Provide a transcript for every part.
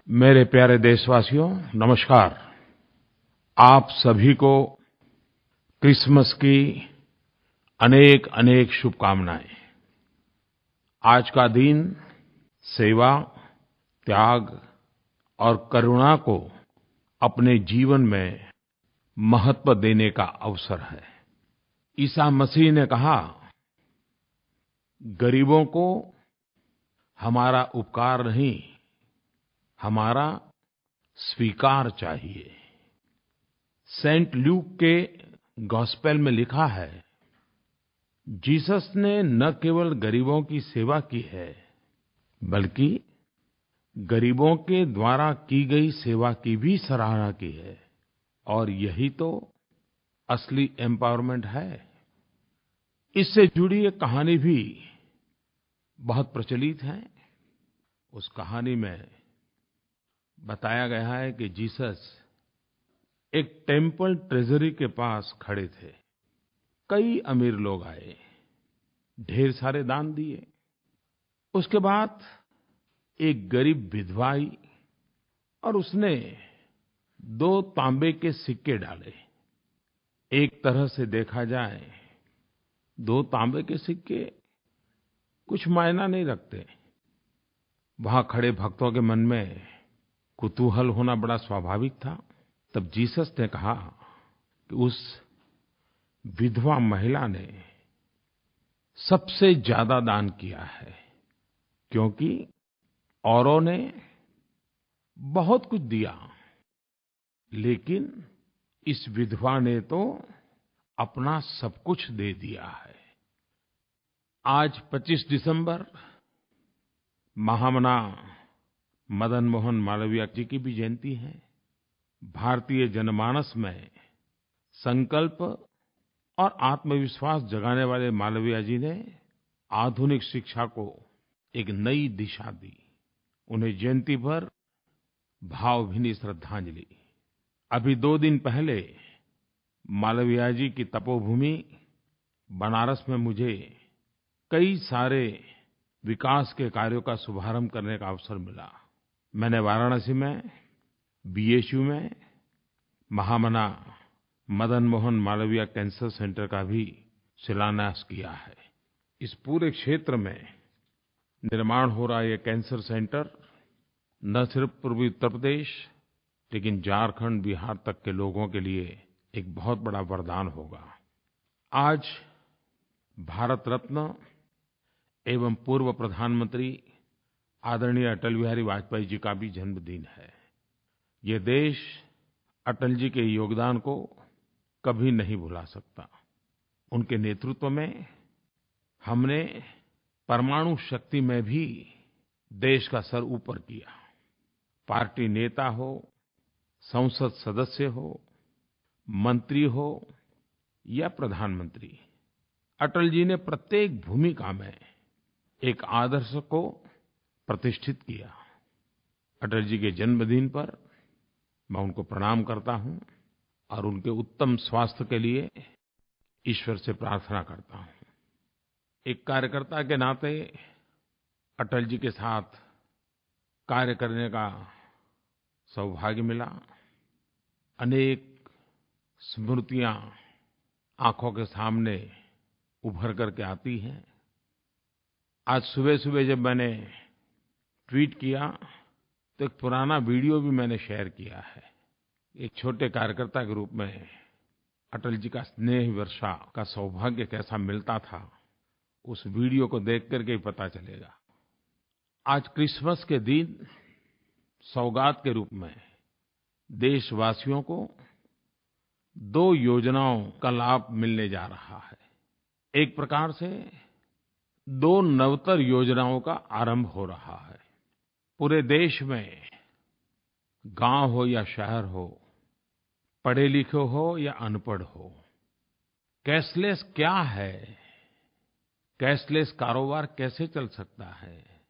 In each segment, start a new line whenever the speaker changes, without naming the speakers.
मेरे प्यारे देशवासियों, नमस्कार। आप सभी को क्रिसमस की अनेक-अनेक शुभकामनाएँ। आज का दिन सेवा, त्याग और करुणा को अपने जीवन में महत्व देने का अवसर है। ईसा मसीह ने कहा, गरीबों को हमारा उपकार नहीं, हमारा स्वीकार चाहिए। सेंट ल्यूक के गॉस्पेल में लिखा है, जीसस ने न केवल गरीबों की सेवा की है, बल्कि गरीबों के द्वारा की गई सेवा की भी सराहना की है। और यही तो असली एम्पावरमेंट है। इससे जुड़ी एक कहानी भी बहुत प्रचलित है। उस कहानी में बताया गया है कि जीसस एक टेम्पल ट्रेजरी के पास खड़े थे। कई अमीर लोग आए, ढेर सारे दान दिए। उसके बाद एक गरीब विधवा आई और उसने 2 तांबे के सिक्के डाले। एक तरह से देखा जाए 2 तांबे के सिक्के कुछ मायना नहीं रखते। वहां खड़े भक्तों के मन में कुतूहल होना बड़ा स्वाभाविक था। तब जीसस ने कहा कि उस विधवा महिला ने सबसे ज्यादा दान किया है, क्योंकि औरों ने बहुत कुछ दिया, लेकिन इस विधवा ने तो अपना सब कुछ दे दिया है। आज 25 दिसंबर महामना मदन मोहन मालवीय जी की भी जयंती है। भारतीय जनमानस में संकल्प और आत्मविश्वास जगाने वाले मालवीय जी ने आधुनिक शिक्षा को एक नई दिशा दी। उन्हें जयंती पर भावभीनी श्रद्धांजलि। अभी 2 दिन पहले मालवीय जी की तपोभूमि बनारस में मुझे कई सारे विकास के कार्यों का शुभारंभ करने का अवसर मिला। मैंने वाराणसी में बीएचयू में महामना मदन मोहन मालवीय कैंसर सेंटर का भी शिलान्यास किया है। इस पूरे क्षेत्र में निर्माण हो रहा ये कैंसर सेंटर न सिर्फ पूर्वी उत्तर प्रदेश, लेकिन झारखंड, बिहार तक के लोगों के लिए एक बहुत बड़ा वरदान होगा। आज भारत रत्न एवं पूर्व प्रधानमंत्री आदरणीय अटल बिहारी वाजपेयी जी का भी जन्मदिन है। ये देश अटल जी के योगदान को कभी नहीं भुला सकता। उनके नेतृत्व में हमने परमाणु शक्ति में भी देश का सर ऊपर किया। पार्टी नेता हो, संसद सदस्य हो, मंत्री हो या प्रधानमंत्री, अटल जी ने प्रत्येक भूमिका में एक आदर्श को प्रतिष्ठित किया। अटल जी के जन्मदिन पर मैं उनको प्रणाम करता हूँ और उनके उत्तम स्वास्थ्य के लिए ईश्वर से प्रार्थना करता हूँ। एक कार्यकर्ता के नाते अटल जी के साथ कार्य करने का सौभाग्य मिला। अनेक स्मृतियाँ आँखों के सामने उभर करके आती हैं। आज सुबह-सुबह जब मैंने ट्वीट किया तो एक पुराना वीडियो भी मैंने शेयर किया है। एक छोटे कार्यकर्ता के रूप में अटल जी का स्नेह वर्षा का सौभाग्य कैसा मिलता था, उस वीडियो को देख करके ही पता चलेगा। आज क्रिसमस के दिन सौगात के रूप में देशवासियों को 2 योजनाओं का लाभ मिलने जा रहा है। एक प्रकार से 2 नवतर योजनाओं का आरंभ हो रहा है। पूरे देश में गाँव हो या शहर हो, पढ़े लिखे हो या अनपढ़ हो, कैशलेस क्या है, कैशलेस कारोबार कैसे चल सकता है,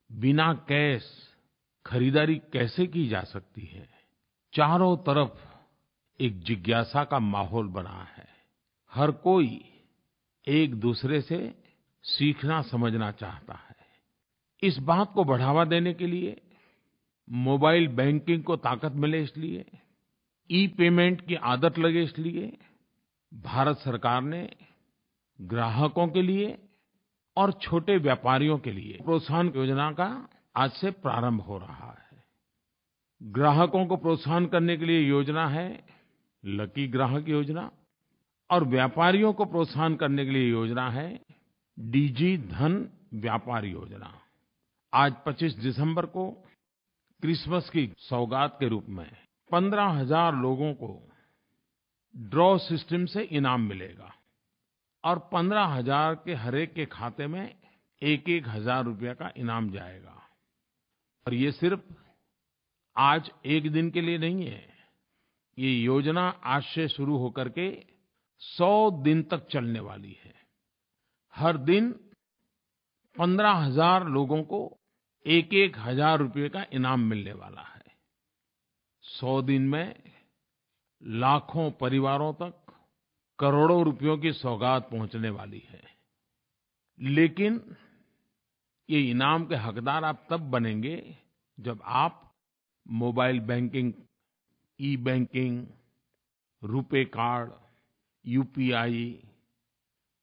बिना कैश खरीदारी कैसे की जा सकती है, चारों तरफ एक जिज्ञासा का माहौल बना है। हर कोई एक दूसरे से सीखना समझना चाहता है। इस बात को बढ़ावा देने के लिए मोबाइल बैंकिंग को ताकत मिले इसलिए, ई-पेमेंट की आदत लगे इसलिए भारत सरकार ने ग्राहकों के लिए और छोटे व्यापारियों के लिए प्रोत्साहन योजना का आज से प्रारंभ हो रहा है। ग्राहकों को प्रोत्साहन करने के लिए योजना है लकी ग्राहक योजना और व्यापारियों को प्रोत्साहन करने के लिए योजना है डिजी धन व्यापार योजना। आज 25 दिसंबर को क्रिसमस की सौगात के रूप में 15,000 लोगों को ड्रॉ सिस्टम से इनाम मिलेगा और 15,000 के हर एक के खाते में एक-एक हज़ार रुपये का इनाम जाएगा। और ये सिर्फ आज एक दिन के लिए नहीं है, ये योजना आज से शुरू होकर के 100 दिन तक चलने वाली है। हर दिन 15,000 लोगों को एक-एक हज़ार रुपये का इनाम मिलने वाला है। 100 दिन में लाखों परिवारों तक करोड़ों रुपयों की सौगात पहुंचने वाली है। लेकिन ये इनाम के हकदार आप तब बनेंगे जब आप mobile banking, e-banking, RuPay card, UPI,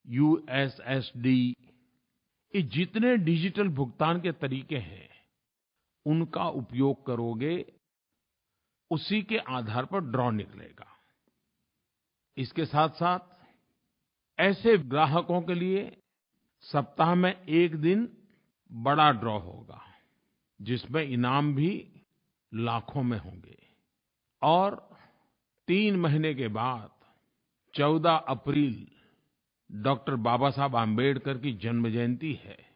USSD ये जितने डिजिटल भुगतान के तरीके हैं उनका उपयोग करोगे, उसी के आधार पर ड्रॉ निकलेगा। इसके साथ-साथ ऐसे ग्राहकों के लिए सप्ताह में एक दिन बड़ा ड्रॉ होगा, जिसमें इनाम भी लाखों में होंगे। और 3 महीने के बाद 14 अप्रैल डॉक्टर बाबा साहब आम्बेडकर की जन्म जयंती है।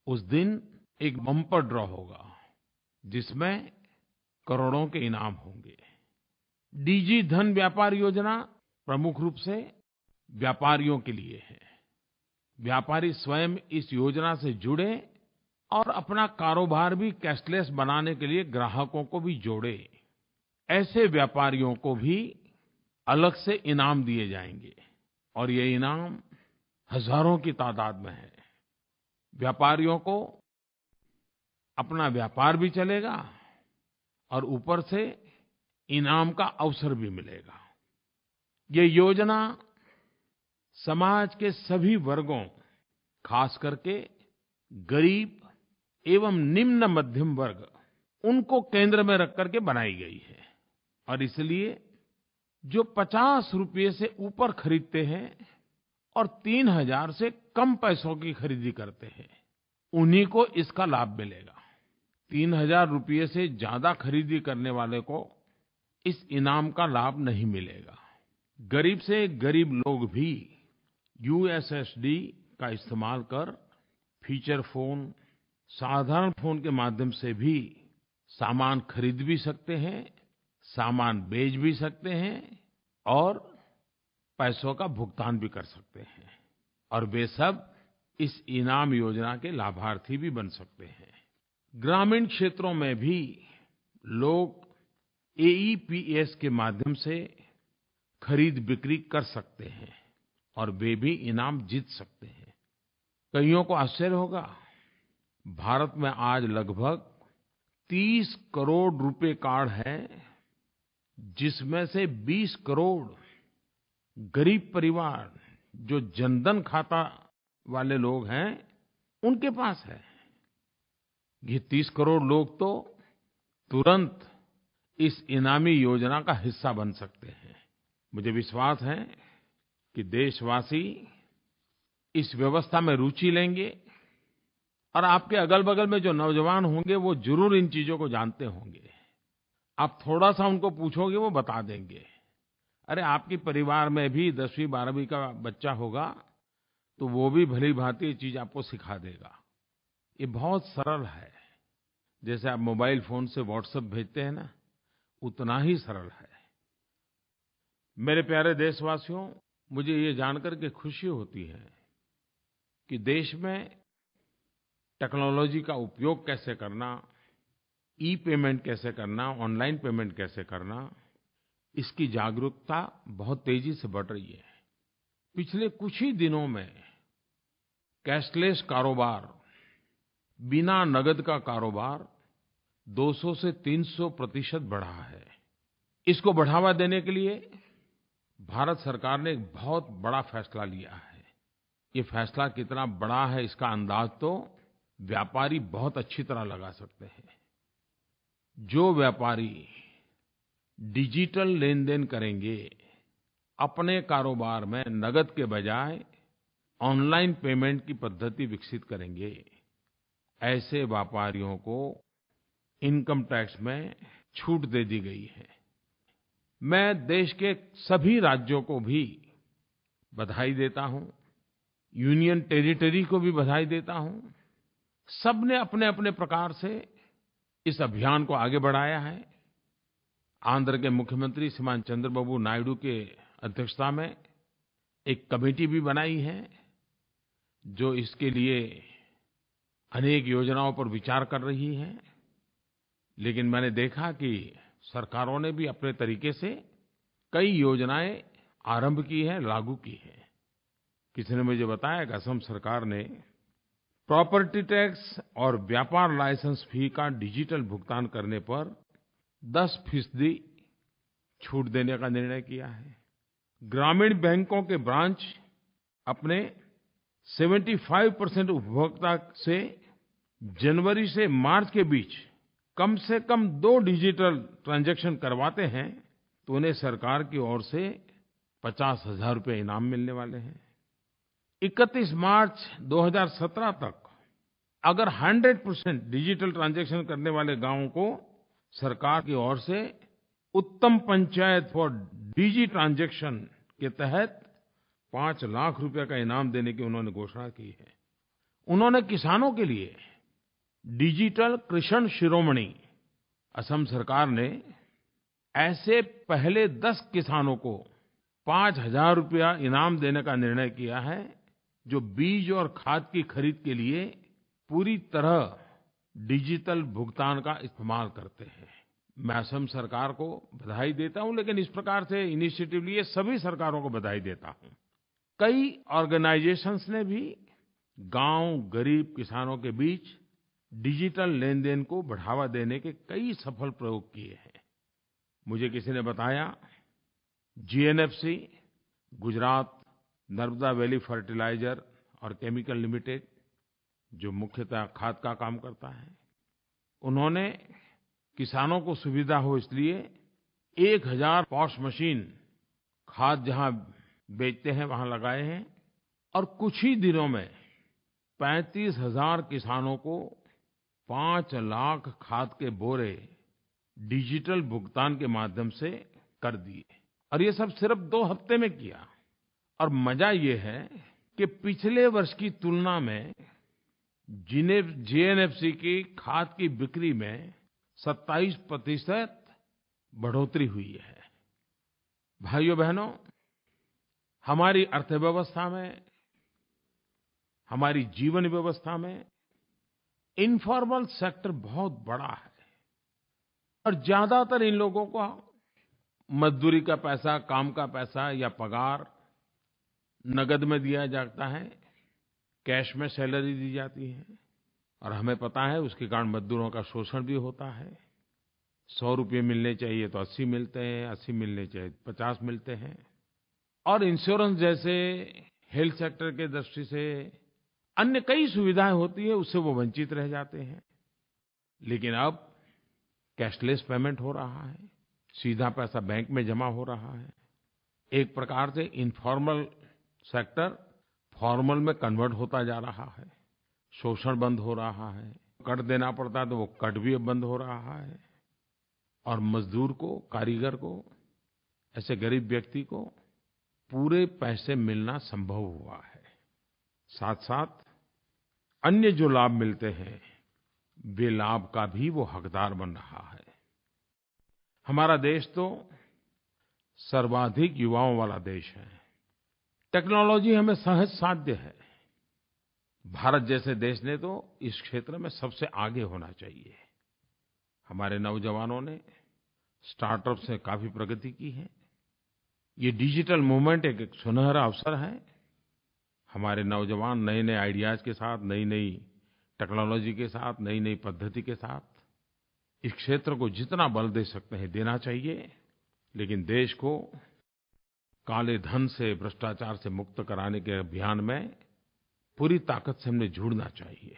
उस दिन एक बम्पर ड्रॉ होगा, जिसमें करोड़ों के इनाम होंगे। डिजी धन व्यापार योजना प्रमुख रूप से व्यापारियों के लिए है। व्यापारी स्वयं इस योजना से जुड़े और अपना कारोबार भी कैशलेस बनाने के लिए ग्राहकों को भी जोड़े। ऐसे व्यापारियों को भी अलग से इनाम दिए जाएंगे और ये इनाम हजारों की तादाद में है। व्यापारियों को अपना व्यापार भी चलेगा और ऊपर से इनाम का अवसर भी मिलेगा। ये योजना समाज के सभी वर्गों, खास करके गरीब एवं निम्न मध्यम वर्ग, उनको केंद्र में रख करके बनाई गई है। और इसलिए जो 50 रुपये से ऊपर खरीदते हैं और 3,000 से कम पैसों की खरीदी करते हैं, उन्हीं को इसका लाभ मिलेगा। 3,000 रुपये से ज्यादा खरीदी करने वाले को इस इनाम का लाभ नहीं मिलेगा। गरीब से गरीब लोग भी यूएसएसडी का इस्तेमाल कर फीचर फोन, साधारण फोन के माध्यम से भी सामान खरीद भी सकते हैं, सामान बेच भी सकते हैं और पैसों का भुगतान भी कर सकते हैं। और वे सब इस इनाम योजना के लाभार्थी भी बन सकते हैं। ग्रामीण क्षेत्रों में भी लोग एईपीएस के माध्यम से खरीद बिक्री कर सकते हैं और वे भी इनाम जीत सकते हैं। कइयों को आश्चर्य होगा, भारत में आज लगभग 30 करोड़ रुपए कार्ड हैं, जिसमें से 20 करोड़ गरीब परिवार जो जनधन खाता वाले लोग हैं, उनके पास है। ये 30 करोड़ लोग तो तुरंत इस इनामी योजना का हिस्सा बन सकते हैं। मुझे विश्वास है कि देशवासी इस व्यवस्था में रुचि लेंगे और आपके अगल-बगल में जो नौजवान होंगे वो जरूर इन चीजों को जानते होंगे। आप थोड़ा-सा उनको पूछोगे, वो बता देंगे। अरे आपके परिवार में भी 10वीं 12वीं का बच्चा होगा तो वो भी भली-भांति ये चीज आपको सिखा देगा। ये बहुत सरल है। जैसे आप मोबाइल फोन से व्हाट्सएप भेजते हैं ना, उतना ही सरल है। मेरे प्यारे देशवासियों, मुझे ये जानकर के खुशी होती है कि देश में टेक्नोलॉजी का उपयोग कैसे करना, ई-पेमेंट कैसे करना, ऑनलाइन पेमेंट कैसे करना, इसकी जागरूकता बहुत तेजी से बढ़ रही है। पिछले कुछ ही दिनों में कैशलेस कारोबार, बिना नगद का कारोबार 200 से 300% बढ़ा है। इसको बढ़ावा देने के लिए भारत सरकार ने एक बहुत बड़ा फैसला लिया है। ये फैसला कितना बड़ा है इसका अंदाज तो व्यापारी बहुत अच्छी तरह लगा सकते हैं। जो व्यापारी डिजिटल लेनदेन करेंगे, अपने कारोबार में नगद के बजाय ऑनलाइन पेमेंट की पद्धति विकसित करेंगे, ऐसे व्यापारियों को इनकम टैक्स में छूट दे दी गई है। मैं देश के सभी राज्यों को भी बधाई देता हूँ, यूनियन टेरिटरी को भी बधाई देता हूँ। सबने अपनेअपने प्रकार से इस अभियान को आगे बढ़ाया है। आंध्र के मुख्यमंत्री श्रीमान चंद्रबाबू नायडू के अध्यक्षता में एक कमेटी भी बनाई है, जो इसके लिए अनेक योजनाओं पर विचार कर रही है। लेकिन मैंने देखा कि सरकारों ने भी अपने तरीक़े से कई योजनाएँ आरंभ की हैं, लागू की हैं। किसी ने मुझे बताया कि असम सरकार ने प्रॉपर्टी टैक्स और व्यापार लाइसेंस फी का डिजिटल भुगतान करने पर 10% छूट देने का निर्णय किया है। ग्रामीण बैंकों के ब्रांच अपने 75% उपभोक्ता से जनवरी से मार्च के बीच कम से कम 2 डिजिटल ट्रांजैक्शन करवाते हैं तो उन्हें सरकार की ओर से 50,000 रुपये इनाम मिलने वाले हैं। 31 मार्च 2017 तक अगर 100% डिजिटल ट्रांजैक्शन करने वाले गाँवों को सरकार की ओर से उत्तम पंचायत फॉर डिजी ट्रांजैक्शन के तहत 5 लाख रुपये का इनाम देने की उन्होंने घोषणा की है। उन्होंने किसानों के लिए डिजिटल कृषक शिरोमणि, असम सरकार ने ऐसे पहले 10 किसानों को 5,000 रुपया इनाम देने का निर्णय किया है, जो बीज और खाद की खरीद के लिए पूरी तरह डिजिटल भुगतान का इस्तेमाल करते हैं। मैं असम सरकार को बधाई देता हूँ, लेकिन इस प्रकार से इनिशिएटिव लिए सभी सरकारों को बधाई देता हूँ। कई ऑर्गेनाइजेशंस ने भी गाँव गरीब किसानों के बीच डिजिटल लेनदेन को बढ़ावा देने के कई सफल प्रयोग किए हैं। मुझे किसी ने बताया GNFC, Gujarat Narmada Valley Fertiliser और केमिकल लिमिटेड, जो मुख्यतः खाद का काम करता है, उन्होंने किसानों को सुविधा हो इसलिए 1000 पॉश मशीन खाद जहाँ बेचते हैं वहाँ लगाए हैं और कुछ ही दिनों में 35,000 किसानों को 5 लाख खाद के बोरे डिजिटल भुगतान के माध्यम से कर दिए। और ये सब सिर्फ 2 हफ्ते में किया। और मजा ये है कि पिछले वर्ष की तुलना में जीएनएफसी की खाद की बिक्री में 27% बढ़ोतरी हुई है। भाइयों-बहनों, हमारी अर्थव्यवस्था में, हमारी जीवन व्यवस्था में इन्फॉर्मल सेक्टर बहुत बड़ा है और ज़्यादातर इन लोगों को मज़दूरी का पैसा, काम का पैसा या पगार नगद में दिया जाता है, कैश में सैलरी दी जाती है। और हमें पता है उसके कारण मज़दूरों का शोषण भी होता है। 100 रुपये मिलने चाहिए तो 80 मिलते हैं, 80 मिलने चाहिए 50 मिलते हैं। और इंश्योरेंस जैसे हेल्थ सेक्टर के दृष्टि से अन्य कई सुविधाएं होती हैं, उससे वो वंचित रह जाते हैं। लेकिन अब कैशलेस पेमेंट हो रहा है, सीधा पैसा बैंक में जमा हो रहा है। एक प्रकार से इन्फॉर्मल सेक्टर फॉर्मल में कन्वर्ट होता जा रहा है। शोषण बंद हो रहा है। कर देना पड़ता है तो वो कट भी अब बंद हो रहा है। और मज़दूर को, कारीगर को, ऐसे गरीब व्यक्ति को पूरे पैसे मिलना संभव हुआ है। साथ-साथ अन्य जो लाभ मिलते हैं, वे लाभ का भी वो हकदार बन रहा है। हमारा देश तो सर्वाधिक युवाओं वाला देश है। टेक्नोलॉजी हमें सहज साध्य है। भारत जैसे देश ने तो इस क्षेत्र में सबसे आगे होना चाहिए। हमारे नौजवानों ने स्टार्टअप से काफ़ी प्रगति की है। ये डिजिटल मूवमेंट एक सुनहरा अवसर है। हमारे नौजवान नए-नए आइडियाज़ के साथ, नई-नई टेक्नोलॉजी के साथ, नई-नई पद्धति के साथ इस क्षेत्र को जितना बल दे सकते हैं देना चाहिए, लेकिन देश को काले धन से, भ्रष्टाचार से मुक्त कराने के अभियान में पूरी ताकत से हमने जुड़ना चाहिए।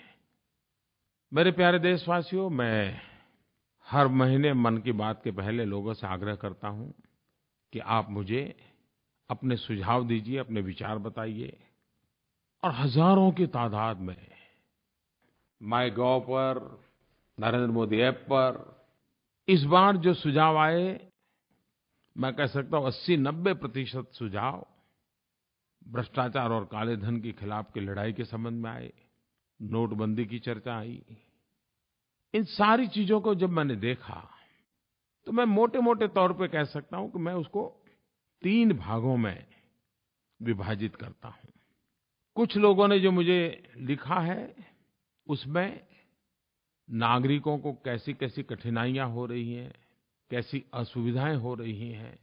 मेरे प्यारे देशवासियो, मैं हर महीने मन की बात के पहले लोगों से आग्रह करता हूँ कि आप मुझे अपने सुझाव दीजिए, अपने विचार बताइए, और हज़ारों की तादाद में माइगोव पर, नरेंद्र मोदी App पर इस बार जो सुझाव आए, मैं कह सकता हूँ 80-90% सुझाव भ्रष्टाचार और काले धन के खिलाफ़ की लड़ाई के संबंध में आए। नोटबंदी की चर्चा आई। इन सारी चीज़ों को जब मैंने देखा तो मैं मोटे-मोटे तौर पे कह सकता हूँ कि मैं उसको 3 भागों में विभाजित करता हूँ। कुछ लोगों ने जो मुझे लिखा है उसमें नागरिकों को कैसी-कैसी कठिनाइयाँ हो रही हैं, कैसी असुविधाएँ हो रही हैं,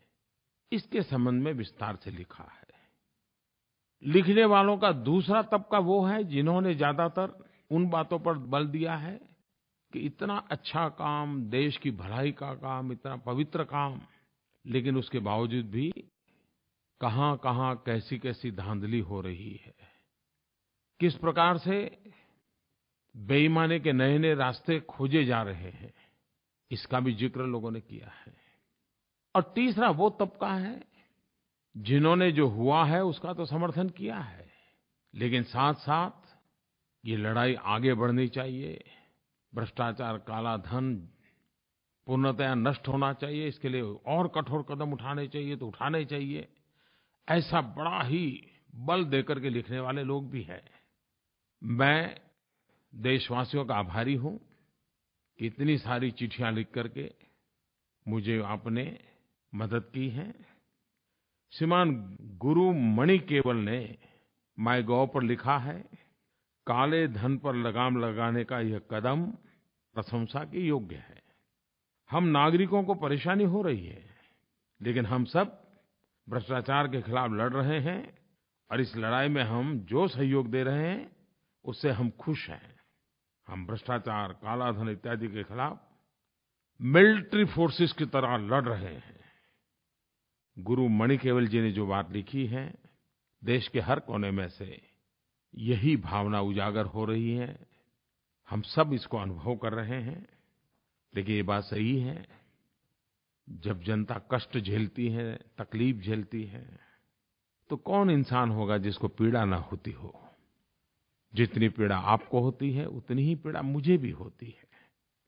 इसके संबंध में विस्तार से लिखा है। लिखने वालों का दूसरा तबका वो है जिन्होंने ज़्यादातर उन बातों पर बल दिया है कि इतना अच्छा काम, देश की भलाई का काम, इतना पवित्र काम, लेकिन उसके बावजूद भी कहाँ-कहाँ, कैसी-कैसी धांधली हो रही है। किस प्रकार से बेईमानी के नए-नए रास्ते खोजे जा रहे हैं, इसका भी ज़िक्र लोगों ने किया है। और तीसरा वो तबका है जिन्होंने जो हुआ है उसका तो समर्थन किया है, लेकिन साथ-साथ ये लड़ाई आगे बढ़नी चाहिए। भ्रष्टाचार, काला धन पूर्णतया नष्ट होना चाहिए, इसके लिए और कठोर कदम उठाने चाहिए तो उठाने चाहिए। ऐसा बड़ा ही बल देकर के लिखने वाले लोग भी हैं। मैं देशवासियों का आभारी हूँ कि इतनी सारी चिट्ठियाँ लिख करके मुझे आपने मदद की है। श्रीमान गुरु मणि केवल ने माइगोव पर लिखा है, काले धन पर लगाम लगाने का यह कदम प्रशंसा के योग्य है। हम नागरिकों को परेशानी हो रही है, लेकिन हम सब भ्रष्टाचार के खिलाफ़ लड़ रहे हैं और इस लड़ाई में हम जो सहयोग दे रहे हैं उससे हम खुश हैं। हम भ्रष्टाचार, काला धन इत्यादि के खिलाफ़ मिलिटरी फोर्सेस की तरह लड़ रहे हैं। गुरु मणि केवल जी ने जो बात लिखी है, देश के हर कोने में से यही भावना उजागर हो रही है। हम सब इसको अनुभव कर रहे हैं। देखिए, ये बात सही है, जब जनता कष्ट झेलती है, तकलीफ झेलती है, तो कौन इंसान होगा जिसको पीड़ा न होती हो। जितनी पीड़ा आपको होती है उतनी ही पीड़ा मुझे भी होती है,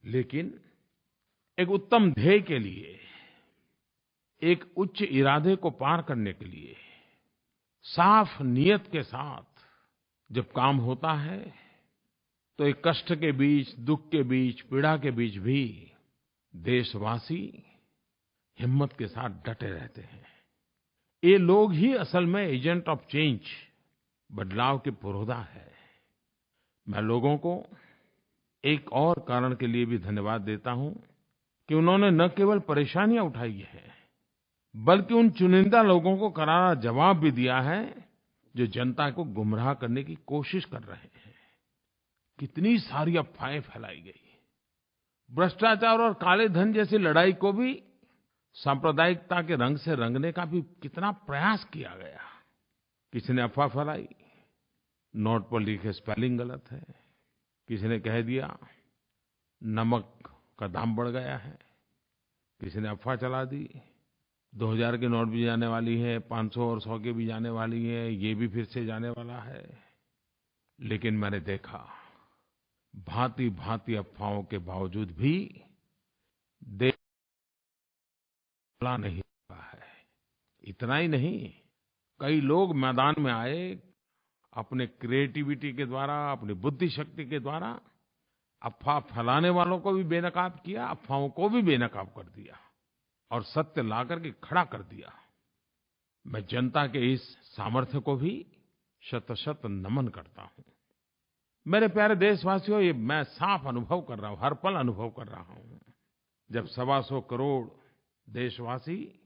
लेकिन एक उत्तम ध्येय के लिए, एक उच्च इरादे को पार करने के लिए साफ नियत के साथ जब काम होता है तो एक कष्ट के बीच, दुःख के बीच, पीड़ा के बीच भी देशवासी हिम्मत के साथ डटे रहते हैं। ये लोग ही असल में एजेंट ऑफ चेंज, बदलाव के पुरोधा है। मैं लोगों को एक और कारण के लिए भी धन्यवाद देता हूँ कि उन्होंने न केवल परेशानियाँ उठाई हैं, बल्कि उन चुनिंदा लोगों को करारा जवाब भी दिया है जो जनता को गुमराह करने की कोशिश कर रहे हैं। कितनी सारी अफ़वाहें फैलाई गई। भ्रष्टाचार और काले धन जैसी लड़ाई को भी सांप्रदायिकता के रंग से रंगने का भी कितना प्रयास किया गया। किसी ने अफ़वाह फैलाई, नोट पर लिखे स्पेलिंग गलत है। किसी ने कह दिया नमक का दाम बढ़ गया है। किसी ने अफ़वाह चला दी 2000 के नोट भी जाने वाली है, 500 और 100 के भी जाने वाली है, ये भी फिर से जाने वाला है। लेकिन मैंने देखा भांति-भांति अफ़वाहों के बावजूद भी देश नहीं हुआ है। इतना ही नहीं, कई लोग मैदान में आए, अपने क्रिएटिविटी के द्वारा, अपनी बुद्धि शक्ति के द्वारा अफ़वाह फैलाने वालों को भी बेनकाब किया, अफ़वाहों को भी बेनकाब कर दिया और सत्य ला करके खड़ा कर दिया। मैं जनता के इस सामर्थ्य को भी शत-शत नमन करता हूँ। मेरे प्यारे देशवासियों, ये मैं साफ अनुभव कर रहा हूँ, हर पल अनुभव कर रहा हूँ। जब 125 करोड़ देशवासी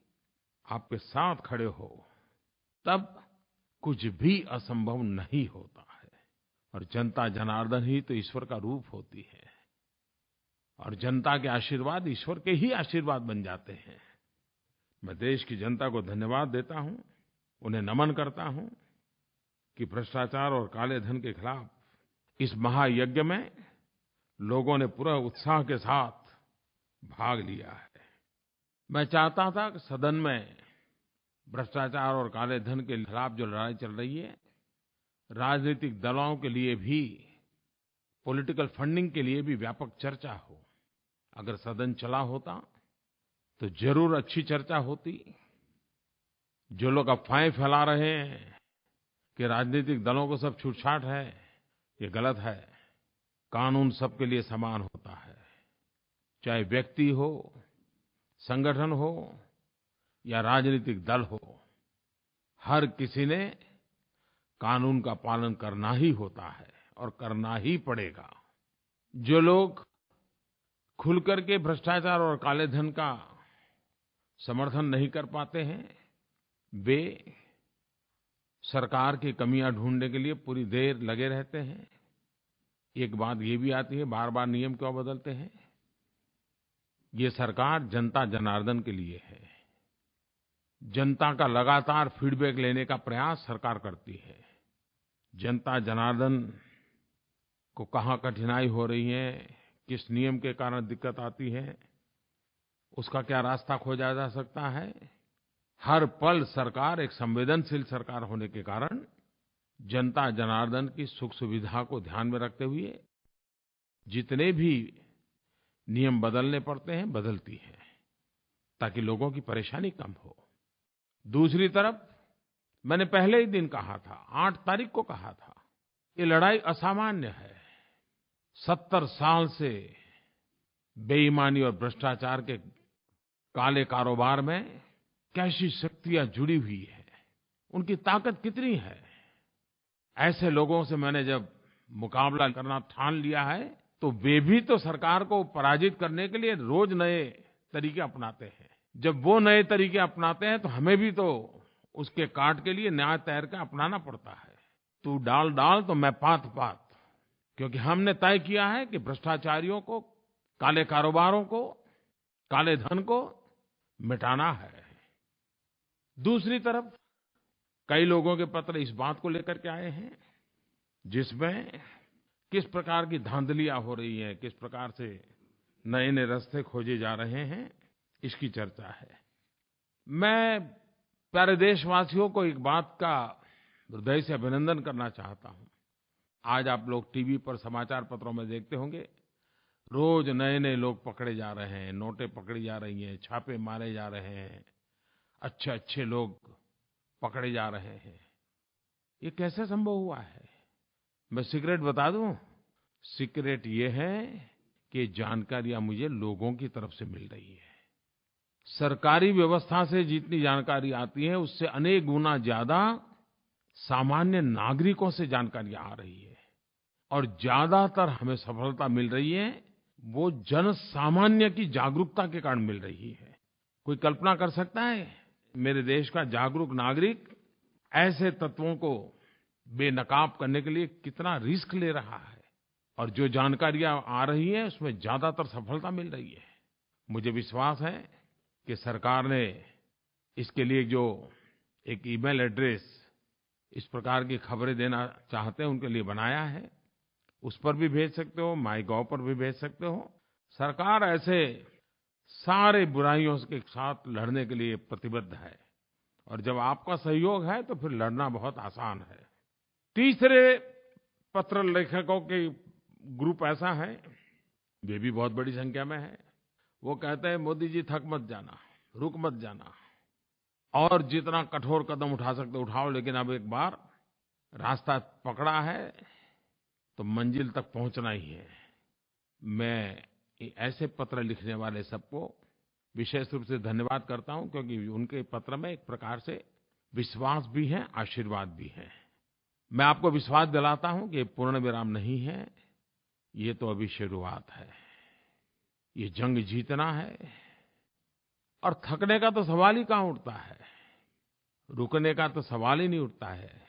आपके साथ खड़े हो, तब कुछ भी असंभव नहीं होता है। और जनता जनार्दन ही तो ईश्वर का रूप होती है। और जनता के आशीर्वाद ईश्वर के ही आशीर्वाद बन जाते हैं। मैं देश की जनता को धन्यवाद देता हूँ, उन्हें नमन करता हूँ कि भ्रष्टाचार और काले धन के खिलाफ़ इस महायज्ञ में लोगों ने पूरा उत्साह के साथ भाग लिया है। मैं चाहता था कि सदन में भ्रष्टाचार और काले धन के खिलाफ़ जो लड़ाई चल रही है, राजनीतिक दलों के लिए भी, पॉलिटिकल फंडिंग के लिए भी व्यापक चर्चा हो। अगर सदन चला होता तो ज़रूर अच्छी चर्चा होती। जो लोग अफ़वाहें फैला रहे हैं कि राजनीतिक दलों को सब छूटछाट है, ये गलत है। कानून सबके लिए समान होता है, चाहे व्यक्ति हो, संगठन हो या राजनीतिक दल हो। हर किसी ने कानून का पालन करना ही होता है और करना ही पड़ेगा। जो लोग खुल करके भ्रष्टाचार और काले धन का समर्थन नहीं कर पाते हैं, वे सरकार की कमियां ढूंढने के लिए पूरी देर लगे रहते हैं। एक बात ये भी आती है, बार-बार नियम क्यों बदलते हैं? ये सरकार जनता जनार्दन के लिए है। जनता का लगातार फीडबैक लेने का प्रयास सरकार करती है। जनता जनार्दन को कहाँ कठिनाई हो रही है, किस नियम के कारण दिक्कत आती है, उसका क्या रास्ता खोजा जा सकता है। हर पल सरकार एक संवेदनशील सरकार होने के कारण जनता जनार्दन की सुख सुविधा को ध्यान में रखते हुए जितने भी नियम बदलने पड़ते हैं, बदलती है, ताकि लोगों की परेशानी कम हो। दूसरी तरफ मैंने पहले ही दिन कहा था, 8 तारीख को कहा था, ये लड़ाई असामान्य है। 70 साल से बेईमानी और भ्रष्टाचार के काले कारोबार में कैसी शक्तियाँ जुड़ी हुई हैं, उनकी ताकत कितनी है। ऐसे लोगों से मैंने जब मुकाबला करना ठान लिया है, तो वे भी तो सरकार को पराजित करने के लिए रोज नए तरीके अपनाते हैं। जब वो नए तरीके अपनाते हैं तो हमें भी तो उसके काट के लिए नया तैर के अपनाना पड़ता है। तू डाल डाल तो मैं पात पात, क्योंकि हमने तय किया है कि भ्रष्टाचारियों को, काले कारोबारों को, काले धन को मिटाना है। दूसरी तरफ कई लोगों के पत्र इस बात को लेकर के आए हैं जिसमें किस प्रकार की धांधलियां हो रही हैं, किस प्रकार से नए-नए रास्ते खोजे जा रहे हैं, इसकी चर्चा है। मैं प्यारे देशवासियों को एक बात का हृदय से अभिनंदन करना चाहता हूँ। आज आप लोग टीवी पर, समाचार पत्रों में देखते होंगे, रोज नए-नए लोग पकड़े जा रहे हैं, नोटें पकड़ी जा रही हैं, छापे मारे जा रहे हैं, अच्छे-अच्छे लोग पकड़े जा रहे हैं। ये कैसे संभव हुआ है? मैं सीक्रेट बता दूं? सीक्रेट ये है कि जानकारियां मुझे लोगों की तरफ से मिल रही है। सरकारी व्यवस्था से जितनी जानकारी आती है, उससे अनेक गुना ज्यादा सामान्य नागरिकों से जानकारियां आ रही है। और ज्यादातर हमें सफलता मिल रही है, वो जन सामान्य की जागरूकता के कारण मिल रही है। कोई कल्पना कर सकता है, मेरे देश का जागरूक नागरिक ऐसे तत्वों को बेनकाब करने के लिए कितना रिस्क ले रहा है, और जो जानकारियां आ रही हैं उसमें ज्यादातर सफलता मिल रही है। मुझे विश्वास है कि सरकार ने इसके लिए जो एक ईमेल एड्रेस इस प्रकार की खबरें देना चाहते हैं उनके लिए बनाया है, उस पर भी भेज सकते हो, माइगोव पर भी भेज सकते हो। सरकार ऐसे सारे बुराइयों के साथ लड़ने के लिए प्रतिबद्ध है, और जब आपका सहयोग है तो फिर लड़ना बहुत आसान है। तीसरे पत्र लेखकों के ग्रुप ऐसा है, वे भी बहुत बड़ी संख्या में है। वो कहते हैं, मोदी जी थक मत जाना, रुक मत जाना, और जितना कठोर कदम उठा सकते उठाओ, लेकिन अब एक बार रास्ता पकड़ा है तो मंजिल तक पहुंचना ही है। मैं ऐसे पत्र लिखने वाले सबको विशेष रूप से धन्यवाद करता हूं, क्योंकि उनके पत्र में एक प्रकार से विश्वास भी है, आशीर्वाद भी है। मैं आपको विश्वास दिलाता हूं कि ये पूर्ण विराम नहीं है, ये तो अभी शुरुआत है। ये जंग जीतना है, और थकने का तो सवाल ही कहाँ उठता है, रुकने का तो सवाल ही नहीं उठता है।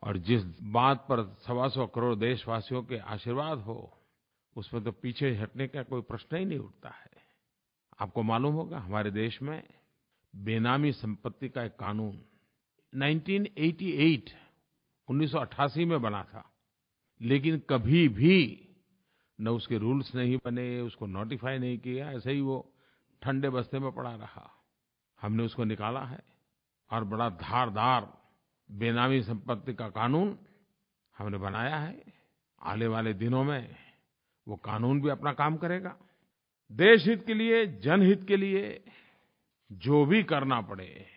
और जिस बात पर 125 करोड़ देशवासियों के आशीर्वाद हो, उसमें तो पीछे हटने का कोई प्रश्न ही नहीं उठता है। आपको मालूम होगा हमारे देश में बेनामी संपत्ति का एक कानून 1988 1988 में बना था, लेकिन कभी भी न उसके रूल्स नहीं बने, उसको नोटिफाई नहीं किया, ऐसे ही वो ठंडे बस्ते में पड़ा रहा। हमने उसको निकाला है और बड़ा धारदार बेनामी संपत्ति का कानून हमने बनाया है। आने वाले दिनों में वो कानून भी अपना काम करेगा। देश हित के लिए, जनहित के लिए जो भी करना पड़े,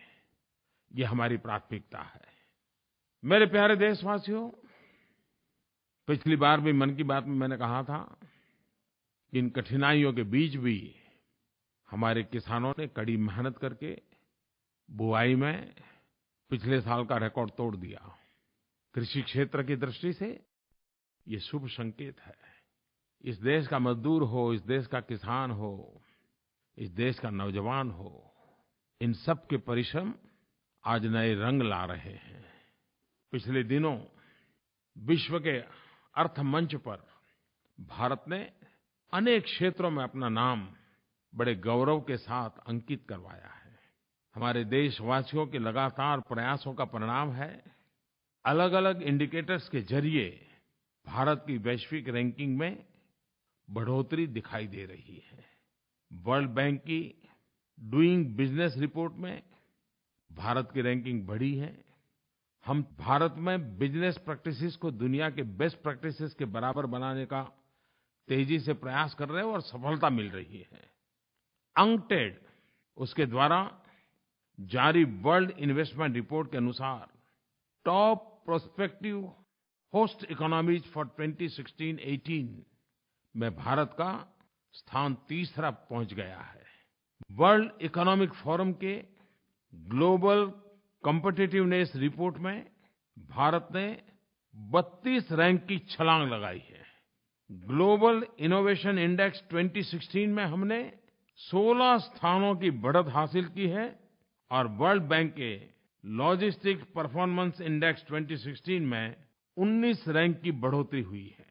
ये हमारी प्राथमिकता है। मेरे प्यारे देशवासियों, पिछली बार भी मन की बात में मैंने कहा था कि इन कठिनाइयों के बीच भी हमारे किसानों ने कड़ी मेहनत करके बुआई में पिछले साल का रिकॉर्ड तोड़ दिया। कृषि क्षेत्र की दृष्टि से ये शुभ संकेत है। इस देश का मजदूर हो, इस देश का किसान हो, इस देश का नौजवान हो, इन सब के परिश्रम आज नए रंग ला रहे हैं। पिछले दिनों विश्व के अर्थ मंच पर भारत ने अनेक क्षेत्रों में अपना नाम बड़े गौरव के साथ अंकित करवाया है। हमारे देशवासियों के लगातार प्रयासों का परिणाम है। अलग-अलग इंडिकेटर्स के ज़रिए भारत की वैश्विक रैंकिंग में बढ़ोतरी दिखाई दे रही है। वर्ल्ड बैंक की डूइंग बिजनेस रिपोर्ट में भारत की रैंकिंग बढ़ी है। हम भारत में बिजनेस प्रैक्टिसेस को दुनिया के बेस्ट प्रैक्टिसेस के बराबर बनाने का तेजी से प्रयास कर रहे हैं और सफलता मिल रही है। अंकटेड उसके द्वारा जारी वर्ल्ड इन्वेस्टमेंट रिपोर्ट के अनुसार top prospective host economies for 2016-18 में भारत का स्थान तीसरा पहुंच गया है। वर्ल्ड इकोनॉमिक फोरम के ग्लोबल कॉम्पिटिटिवनेस रिपोर्ट में भारत ने 32 रैंक की छलांग लगाई है। ग्लोबल इनोवेशन इंडेक्स 2016 में हमने 16 स्थानों की बढ़त हासिल की है और वर्ल्ड बैंक के लॉजिस्टिक्स परफॉर्मेंस इंडेक्स 2016 में 19 रैंक की बढ़ोतरी हुई है।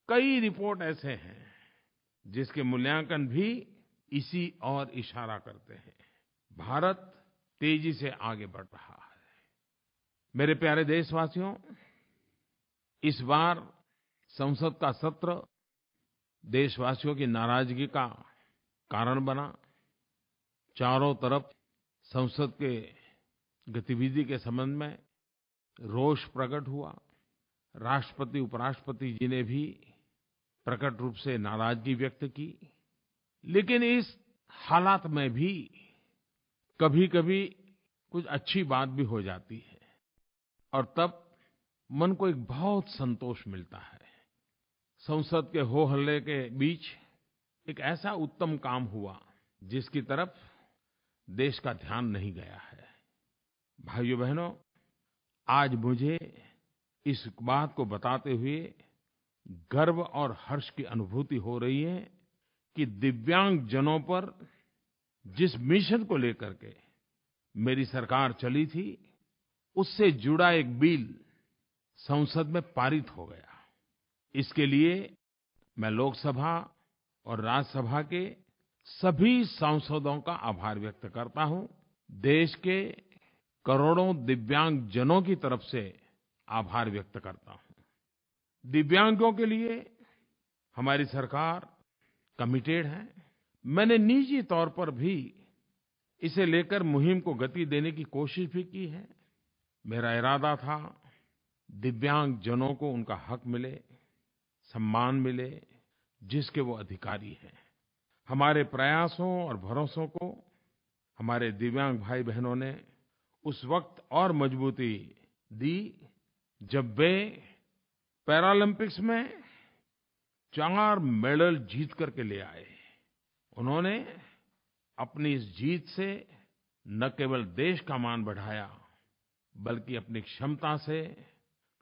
कई रिपोर्ट ऐसे हैं जिसके मूल्यांकन भी इसी ओर इशारा करते हैं। भारत तेजी से आगे बढ़ रहा है। मेरे प्यारे देशवासियों, इस बार संसद का सत्र देशवासियों की नाराजगी का कारण बना। चारों तरफ संसद के गतिविधि के संबंध में रोष प्रकट हुआ। राष्ट्रपति, उपराष्ट्रपति जी ने भी प्रकट रूप से नाराजगी व्यक्त की। लेकिन इस हालात में भी कभीकभी कुछ अच्छी बात भी हो जाती है और तब मन को एक बहुत संतोष मिलता है। संसद के हो-हल्ले के बीच एक ऐसा उत्तम काम हुआ जिसकी तरफ देश का ध्यान नहीं गया है। भाइयों-बहनों, आज मुझे इस बात को बताते हुए गर्व और हर्ष की अनुभूति हो रही है कि दिव्यांगजनों पर जिस मिशन को लेकर के मेरी सरकार चली थी, उससे जुड़ा एक बिल संसद में पारित हो गया। इसके लिए मैं लोकसभा और राज्यसभा के सभी सांसदों का आभार व्यक्त करता हूँ। देश के करोड़ों दिव्यांगजनों की तरफ से आभार व्यक्त करता हूँ। दिव्यांगों के लिए हमारी सरकार कमिटेड है। मैंने निजी तौर पर भी इसे लेकर मुहिम को गति देने की कोशिश भी की है। मेरा इरादा था दिव्यांगजनों को उनका हक मिले, सम्मान मिले, जिसके वो अधिकारी हैं। हमारे प्रयासों और भरोसों को हमारे दिव्यांग भाई-बहनों ने उस वक्त और मजबूती दी जब वे पैरालम्पिक्स में 4 मेडल जीत करके ले आए। उन्होंने अपनी इस जीत से न केवल देश का मान बढ़ाया, बल्कि अपनी क्षमता से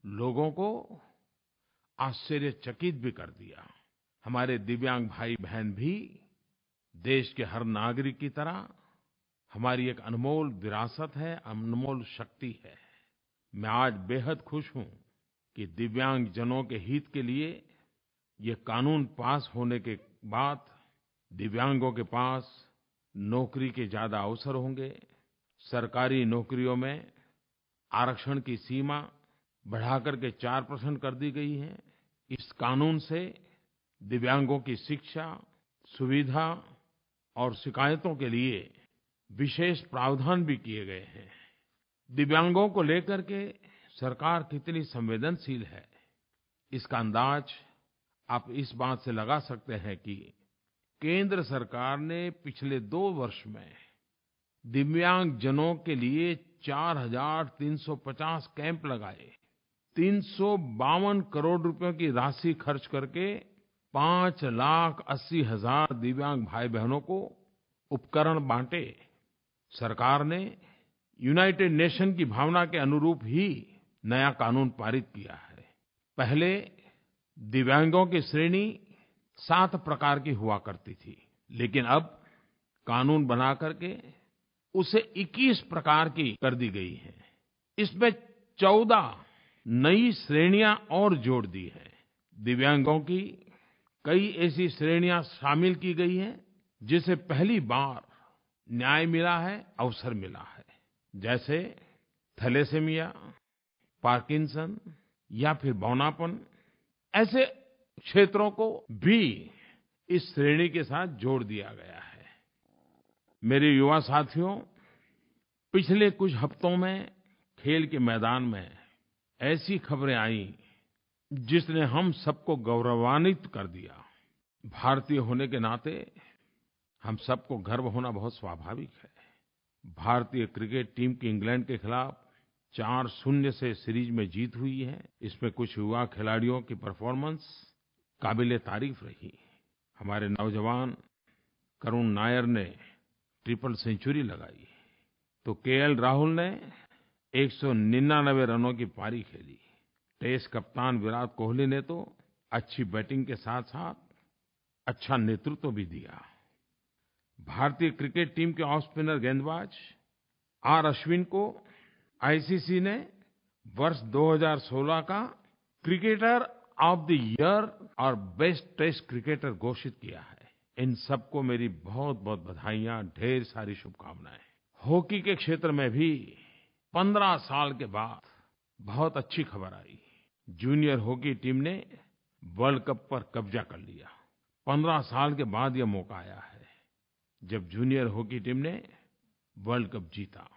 लोगों को आश्चर्यचकित भी कर दिया। हमारे दिव्यांग भाई-बहन भी देश के हर नागरिक की तरह हमारी एक अनमोल विरासत है, अनमोल शक्ति है। मैं आज बेहद खुश हूँ कि दिव्यांगजनों के हित के लिए ये कानून पास होने के बाद दिव्यांगों के पास नौकरी के ज़्यादा अवसर होंगे। सरकारी नौकरियों में आरक्षण की सीमा बढ़ा करके 4% कर दी गई है। इस कानून से दिव्यांगों की शिक्षा, सुविधा और शिकायतों के लिए विशेष प्रावधान भी किए गए हैं। दिव्यांगों को लेकर के सरकार कितनी संवेदनशील है, इसका अंदाज आप इस बात से लगा सकते हैं कि केंद्र सरकार ने पिछले 2 वर्ष में दिव्यांगजनों के लिए 4,350 कैंप लगाए, 352 करोड़ रुपयों की राशि खर्च करके 5,80,000 दिव्यांग भाईबहनों को उपकरण बांटे। सरकार ने यूनाइटेड नेशन की भावना के अनुरूप ही नया कानून पारित किया है। पहले दिव्यांगों की श्रेणी 7 प्रकार की हुआ करती थी, लेकिन अब कानून बना करके उसे 21 प्रकार की कर दी गई है। इसमें 14 नई श्रेणियां और जोड़ दी हैं। दिव्यांगों की कई ऐसी श्रेणियां शामिल की गई हैं जिसे पहली बार न्याय मिला है, अवसर मिला है। जैसे थैलेसेमिया, पार्किंसन या फिर बौनापन, ऐसे क्षेत्रों को भी इस श्रेणी के साथ जोड़ दिया गया है। मेरे युवा साथियों, पिछले कुछ हफ्तों में खेल के मैदान में ऐसी खबरें आईं जिसने हम सबको गौरवान्वित कर दिया। भारतीय होने के नाते हम सबको गर्व होना बहुत स्वाभाविक है। भारतीय क्रिकेट टीम की इंग्लैंड के खिलाफ 4-0 से सीरीज में जीत हुई है। इसमें कुछ युवा खिलाड़ियों की परफॉर्मेंस काबिल-ए-तारीफ रही। हमारे नौजवान करुण नायर ने ट्रिपल सेंचुरी लगाई, तो केएल राहुल ने 199 रनों की पारी खेली। टेस्ट कप्तान विराट कोहली ने तो अच्छी बैटिंग के साथ-साथ अच्छा नेतृत्व भी दिया। भारतीय क्रिकेट टीम के ऑफ स्पिनर गेंदबाज आर अश्विन को आईसीसी ने वर्ष 2016 का क्रिकेटर ऑफ द ईयर और बेस्ट टेस्ट क्रिकेटर घोषित किया है। इन सबको मेरी बहुत-बहुत बधाइयाँ, ढेर सारी शुभकामनाएं। हॉकी के क्षेत्र में भी 15 साल के बाद बहुत अच्छी खबर आई। जूनियर हॉकी टीम ने वर्ल्ड कप पर कब्जा कर लिया। 15 साल के बाद ये मौका आया है जब जूनियर हॉकी टीम ने वर्ल्ड कप जीता।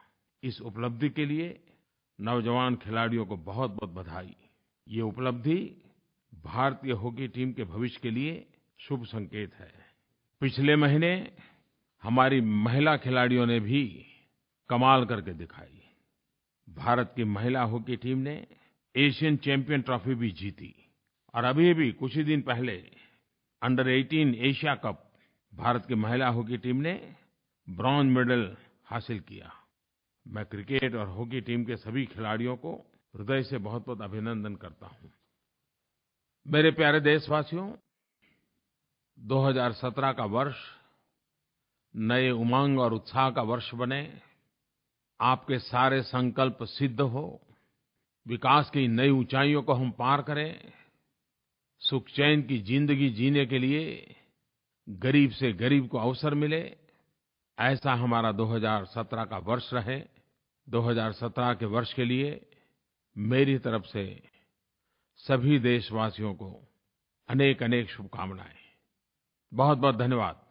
इस उपलब्धि के लिए नौजवान खिलाड़ियों को बहुत-बहुत बधाई। ये उपलब्धि भारतीय हॉकी टीम के भविष्य के लिए शुभ संकेत है। पिछले महीने हमारी महिला खिलाड़ियों ने भी कमाल करके दिखाई। भारत की महिला हॉकी टीम ने एशियन चैम्पियन ट्रॉफी भी जीती और अभी कुछ ही दिन पहले अंडर 18 एशिया कप भारत की महिला हॉकी टीम ने ब्रोंज मेडल हासिल किया। मैं क्रिकेट और हॉकी टीम के सभी खिलाड़ियों को हृदय से बहुत-बहुत अभिनंदन करता हूँ। मेरे प्यारे देशवासियों, 2017 का वर्ष नए उमंग और उत्साह का वर्ष बने। आपके सारे संकल्प सिद्ध हो, विकास की नई ऊंचाइयों को हम पार करें, सुख चैन की जिंदगी जीने के लिए गरीब से गरीब को अवसर मिले, ऐसा हमारा 2017 का वर्ष रहे। 2017 के वर्ष के लिए मेरी तरफ से सभी देशवासियों को अनेक-अनेक शुभकामनाएं। बहुत-बहुत धन्यवाद।